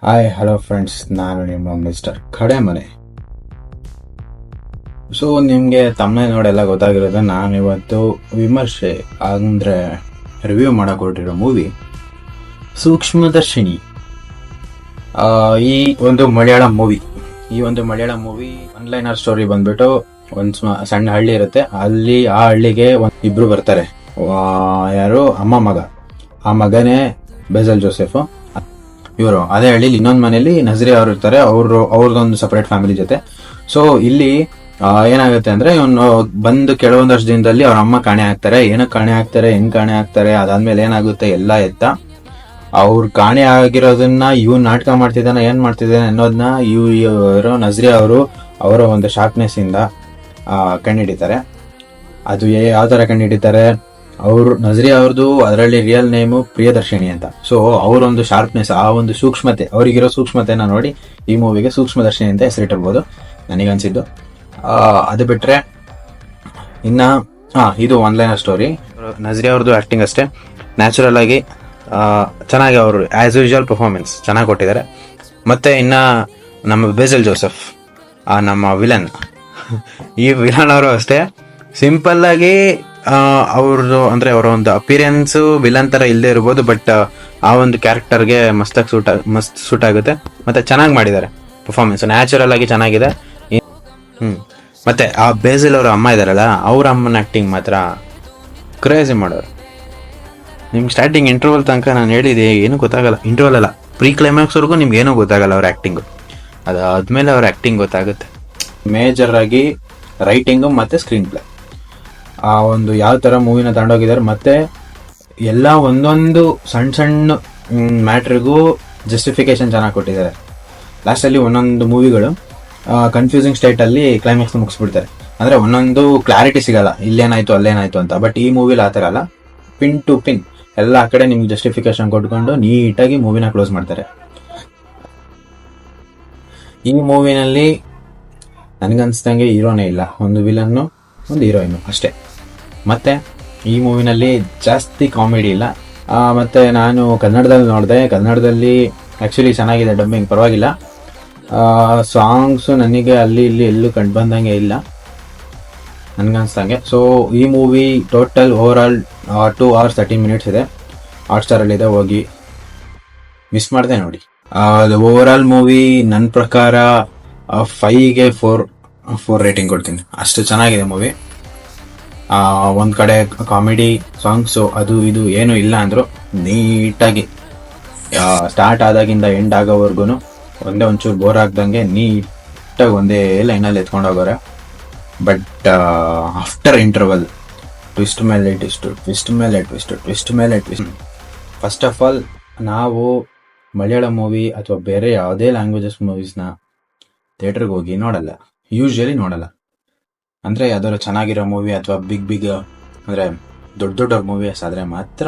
Hi hello friends, ನಾನು ನಿಮ್ಮ mister Kademane. So ನಿಮಗೆ ತಮ್ಮನೇ ನೋಡೆಲ್ಲ ಗೊತ್ತಾಗಿರೋದು, ನಾನಿವತ್ತು ವಿಮರ್ಶೆ ಅಂದರೆ ರಿವ್ಯೂ ಮಾಡಕ್ಕೆ ಹೊರಟಿರೋ ಮೂವಿ ಸೂಕ್ಷ್ಮದರ್ಶಿನಿ. ಈ ಒಂದು ಮಲಯಾಳಂ ಮೂವಿ ಒನ್ಲೈನರ್ ಸ್ಟೋರಿ ಬಂದ್ಬಿಟ್ಟು ಒಂದು ಸಣ್ಣ ಹಳ್ಳಿ ಇರುತ್ತೆ. ಅಲ್ಲಿ ಆ ಹಳ್ಳಿಗೆ ಇಬ್ರು ಬರ್ತಾರೆ. ಯಾರು ಅಮ್ಮ ಮಗ, ಆ ಮಗನೇ ಬೇಜಲ್ ಜೋಸೆಫ್. ಇವರು ಅದೇ ಹಳ್ಳಿಲಿ ಇನ್ನೊಂದು ಮನೇಲಿ ನಜ್ರಿ ಅವ್ರು ಇರ್ತಾರೆ. ಅವ್ರದ್ದೊಂದು ಸಪರೇಟ್ ಫ್ಯಾಮಿಲಿ ಜೊತೆ. ಸೊ ಇಲ್ಲಿ ಏನಾಗುತ್ತೆ ಅಂದ್ರೆ, ಇವನು ಬಂದು ಕೆಲವೊಂದಷ್ಟು ದಿನದಲ್ಲಿ ಅವ್ರ ಅಮ್ಮ ಕಾಣೆ ಆಗ್ತಾರೆ. ಏನಕ್ಕೆ ಕಾಣೆ ಆಗ್ತಾರೆ, ಹೆಂಗ್ ಕಾಣೆ ಆಗ್ತಾರೆ, ಅದಾದ್ಮೇಲೆ ಏನಾಗುತ್ತೆ ಎಲ್ಲ ಎತ್ತ. ಅವ್ರು ಕಾಣೆ ಆಗಿರೋದನ್ನ ಇವ್ನು ನಾಟಕ ಮಾಡ್ತಿದ್ದಾನೆ, ಏನ್ ಮಾಡ್ತಿದ್ದಾನೆ ಅನ್ನೋದನ್ನ ಇವರು ನಜ್ರಿ ಅವರು ಅವರ ಒಂದು ಶಾರ್ಪ್ನೆಸ್ ಇಂದ ಕಂಡುಹಿಡಿತಾರೆ. ಅದು ಯಾವ ತರ ಕಂಡುಹಿಡಿತಾರೆ, ಅವ್ರು ನಜ್ರಿ ಅವ್ರದ್ದು ಅದರಲ್ಲಿ ರಿಯಲ್ ನೇಮು ಪ್ರಿಯದರ್ಶಿನಿ ಅಂತ. ಸೊ ಅವರೊಂದು ಶಾರ್ಪ್ನೆಸ್, ಆ ಒಂದು ಸೂಕ್ಷ್ಮತೆ, ಅವರಿಗಿರೋ ಸೂಕ್ಷ್ಮತೆನ ನೋಡಿ ಈ ಮೂವಿಗೆ ಸೂಕ್ಷ್ಮದರ್ಶಿನಿ ಅಂತ ಹೆಸರಿಟ್ಟಿರ್ಬೋದು ನನಗನ್ಸಿದ್ದು. ಅದು ಬಿಟ್ರೆ ಇನ್ನ ಇದು ಒನ್ಲೈನರ್ ಸ್ಟೋರಿ. ನಜ್ರಿ ಅವ್ರದ್ದು ಆಕ್ಟಿಂಗ್ ಅಷ್ಟೇ ನ್ಯಾಚುರಲ್ ಆಗಿ ಚೆನ್ನಾಗಿ, ಅವರು ಆಸ್ ಯೂಶುವಲ್ ಪರ್ಫಾರ್ಮೆನ್ಸ್ ಚೆನ್ನಾಗಿ ಕೊಟ್ಟಿದ್ದಾರೆ. ಮತ್ತೆ ಇನ್ನ ನಮ್ಮ ಬೇಜಲ್ ಜೋಸೆಫ್, ನಮ್ಮ ವಿಲನ್, ಈ ವಿಲನ್ ಅವರು ಅಷ್ಟೇ ಸಿಂಪಲ್ ಆಗಿ ಅವ್ರದ್ದು ಅಂದ್ರೆ ಅವರ ಒಂದು ಅಪಿರಿಯನ್ಸ್ ವಿಲನ್ ತರ ಇಲ್ಲದೆ ಇರ್ಬೋದು, ಬಟ್ ಆ ಒಂದು ಕ್ಯಾರೆಕ್ಟರ್ಗೆ ಮಸ್ತ್ ಸೂಟ್ ಆಗುತ್ತೆ. ಮತ್ತೆ ಚೆನ್ನಾಗಿ ಮಾಡಿದ್ದಾರೆ, ಪರ್ಫಾರ್ಮೆನ್ಸ್ ನ್ಯಾಚುರಲ್ ಆಗಿ ಚೆನ್ನಾಗಿದೆ. ಮತ್ತೆ ಆ ಬೇಸಿಲ್ ಅವರ ಅಮ್ಮ ಇದಾರಲ್ಲ, ಅವ್ರ ಅಮ್ಮನ ಆಕ್ಟಿಂಗ್ ಮಾತ್ರ ಕ್ರೇಜಿ ಮಾಡೋರು. ನಿಮ್ಗೆ ಸ್ಟಾರ್ಟಿಂಗ್ ಇಂಟರ್ವಲ್ ತನಕ ನಾನು ಹೇಳಿದೆ ಏನು ಗೊತ್ತಾಗಲ್ಲ, ಇಂಟರ್ವಲ್ ಅಲ್ಲ, ಪ್ರೀ ಕ್ಲೈಮ್ಯಾಕ್ಸ್ವರೆಗೂ ನಿಮ್ಗೆ ಏನೂ ಗೊತ್ತಾಗಲ್ಲ ಅವ್ರ ಆಕ್ಟಿಂಗು. ಅದಾದ್ಮೇಲೆ ಅವ್ರ ಆಕ್ಟಿಂಗ್ ಗೊತ್ತಾಗುತ್ತೆ. ಮೇಜರ್ ಆಗಿ ರೈಟಿಂಗು ಮತ್ತೆ ಸ್ಕ್ರೀನ್ ಪ್ಲೇ, ಆ ಒಂದು ಯಾವ ತರ ಮೂವಿನ ತಗೊಂಡೋಗಿದ್ದಾರೆ. ಮತ್ತೆ ಎಲ್ಲ ಒಂದೊಂದು ಸಣ್ಣ ಮ್ಯಾಟ್ರಿಗೂ ಜಸ್ಟಿಫಿಕೇಶನ್ ಚೆನ್ನಾಗಿ ಕೊಟ್ಟಿದ್ದಾರೆ. ಲಾಸ್ಟಲ್ಲಿ ಒಂದೊಂದು ಮೂವಿಗಳು ಕನ್ಫ್ಯೂಸಿಂಗ್ ಸ್ಟೇಟ್ ಅಲ್ಲಿ ಕ್ಲೈಮ್ಯಾಕ್ಸ್ ಮುಗಿಸ್ಬಿಡ್ತಾರೆ. ಅಂದ್ರೆ ಒಂದೊಂದು ಕ್ಲಾರಿಟಿ ಸಿಗಲ್ಲ, ಇಲ್ಲೇನಾಯ್ತು ಅಲ್ಲೇನಾಯ್ತು ಅಂತ. ಬಟ್ ಈ ಮೂವಿಲಿ ಆ ಥರ ಅಲ್ಲ, ಪಿನ್ ಟು ಪಿನ್ ಎಲ್ಲ ಆ ಕಡೆ ನಿಮ್ಗೆ ಜಸ್ಟಿಫಿಕೇಶನ್ ಕೊಟ್ಕೊಂಡು ನೀಟಾಗಿ ಮೂವಿನ ಕ್ಲೋಸ್ ಮಾಡ್ತಾರೆ. ಈ ಮೂವಿನಲ್ಲಿ ನನಗನ್ಸ್ದಂಗೆ ಹೀರೋನೇ ಇಲ್ಲ, ಒಂದು ವಿಲನ್ನು ಒಂದು ಹೀರೋಯಿನ್ ಅಷ್ಟೇ. ಮತ್ತೆ ಈ ಮೂವಿನಲ್ಲಿ ಜಾಸ್ತಿ ಕಾಮಿಡಿ ಇಲ್ಲ. ಮತ್ತೆ ನಾನು ಕನ್ನಡದಲ್ಲಿ ನೋಡಿದೆ, ಕನ್ನಡದಲ್ಲಿ ಆ್ಯಕ್ಚುಲಿ ಚೆನ್ನಾಗಿದೆ, ಡಬ್ಬಿಂಗ್ ಪರವಾಗಿಲ್ಲ. ಸಾಂಗ್ಸು ನನಗೆ ಅಲ್ಲಿ ಇಲ್ಲಿ ಎಲ್ಲೂ ಕಂಡು ಬಂದಂಗೆ ಇಲ್ಲ ನನಗನ್ಸ್ದಂಗೆ. ಸೊ ಈ movie total over all 2 hours 13 minutes ಇದೆ, ಹಾಟ್ಸ್ಟಾರಲ್ಲಿದೆ, ಹೋಗಿ ಮಿಸ್ ಮಾಡಿದೆ ನೋಡಿ. ಓವರ್ ಆಲ್ ಮೂವಿ ನನ್ನ ಪ್ರಕಾರ 5ಗೆ 4 ರೇಟಿಂಗ್ ಕೊಡ್ತೀನಿ, ಅಷ್ಟು ಚೆನ್ನಾಗಿದೆ ಮೂವಿ. ಒಂದು ಕಡೆ ಕಾಮಿಡಿ ಸಾಂಗ್ಸು ಅದು ಇದು ಏನು ಇಲ್ಲ ಅಂದರು, ನೀಟಾಗಿ ಸ್ಟಾರ್ಟ್ ಆದಾಗಿಂದ ಎಂಡ್ ಆಗೋವರೆಗೂ ಒಂಚೂರು ಬೋರ್ ಆಗ್ದಂಗೆ ನೀಟಾಗಿ ಒಂದೇ ಲೈನಲ್ಲಿ ಎತ್ಕೊಂಡು ಹೋಗೋರೆ. ಬಟ್ ಆಫ್ಟರ್ ಇಂಟರ್ವಲ್ ಟ್ವಿಸ್ಟ್ ಮೇಲೆ ಟ್ವಿಸ್ಟ್. ಫಸ್ಟ್ ಆಫ್ ಆಲ್, ನಾವು ಮಲಯಾಳಂ ಮೂವಿ ಅಥವಾ ಬೇರೆ ಯಾವುದೇ ಲ್ಯಾಂಗ್ವೇಜಸ್ ಮೂವೀಸ್ನ ಥಿಯೇಟ್ರಿಗೆ ಹೋಗಿ ನೋಡಲ್ಲ, ಯೂಶ್ವಲಿ ನೋಡಲ್ಲ. ಅಂದರೆ ಯಾವ್ದಾದ್ರು ಚೆನ್ನಾಗಿರೋ ಮೂವಿ ಅಥವಾ ಬಿಗ್ ಅಂದರೆ ದೊಡ್ಡ ಮೂವೀಸ್ ಆದರೆ ಮಾತ್ರ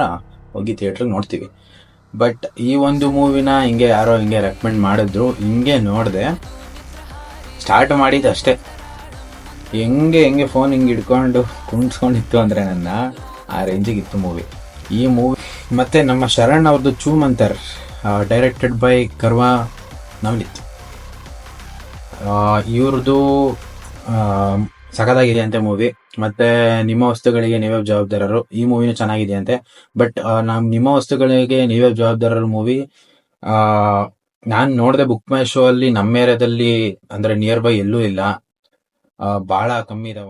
ಹೋಗಿ ಥಿಯೇಟ್ರಿಗೆ ನೋಡ್ತೀವಿ. ಬಟ್ ಈ ಒಂದು ಮೂವಿನ ಯಾರೋ ಹಿಂಗೆ ರೆಕಮೆಂಡ್ ಮಾಡಿದ್ರು, ಹಿಂಗೆ ನೋಡಿದೆ, ಸ್ಟಾರ್ಟ್ ಮಾಡಿದ್ದು ಅಷ್ಟೇ. ಹೆಂಗೆ ಫೋನ್ ಹಿಂಗೆ ಹಿಡ್ಕೊಂಡು ಕುಣಿಸ್ಕೊಂಡಿತ್ತು ಅಂದರೆ ನನ್ನ ಆ ರೇಂಜಿಗೆ ಇತ್ತು ಮೂವಿ. ಈ ಮೂವಿ ಮತ್ತು ನಮ್ಮ ಶರಣ್ ಅವ್ರದ್ದು ಚೂಮಂತರ್, ಡೈರೆಕ್ಟೆಡ್ ಬೈ ಕರ್ವಾ ನವನೀತ್. ಇವ್ರದ್ದು ಸಖತ್ತಾಗಿದೆ ಅಂತೆ ಮೂವಿ. ಮತ್ತೆ ನಿಮ್ಮ ವಸ್ತುಗಳಿಗೆ ನೀವೇ ಜವಾಬ್ದಾರರು, ಈ ಮೂವಿನೂ ಚೆನ್ನಾಗಿದೆ ಅಂತೆ. ಬಟ್ ನಿಮ್ಮ ವಸ್ತುಗಳಿಗೆ ನೀವೇ ಜವಾಬ್ದಾರರು ಮೂವಿ ನಾನು ನೋಡಿದೆ ಬುಕ್ ಮೈ ಶೋ ಅಲ್ಲಿ. ನಮ್ಮ ಏರಿಯಾದಲ್ಲಿ ಅಂದ್ರೆ ನಿಯರ್ ಬೈ ಎಲ್ಲೂ ಇಲ್ಲ, ಭಾಳ ಕಮ್ಮಿ ಇದೆ.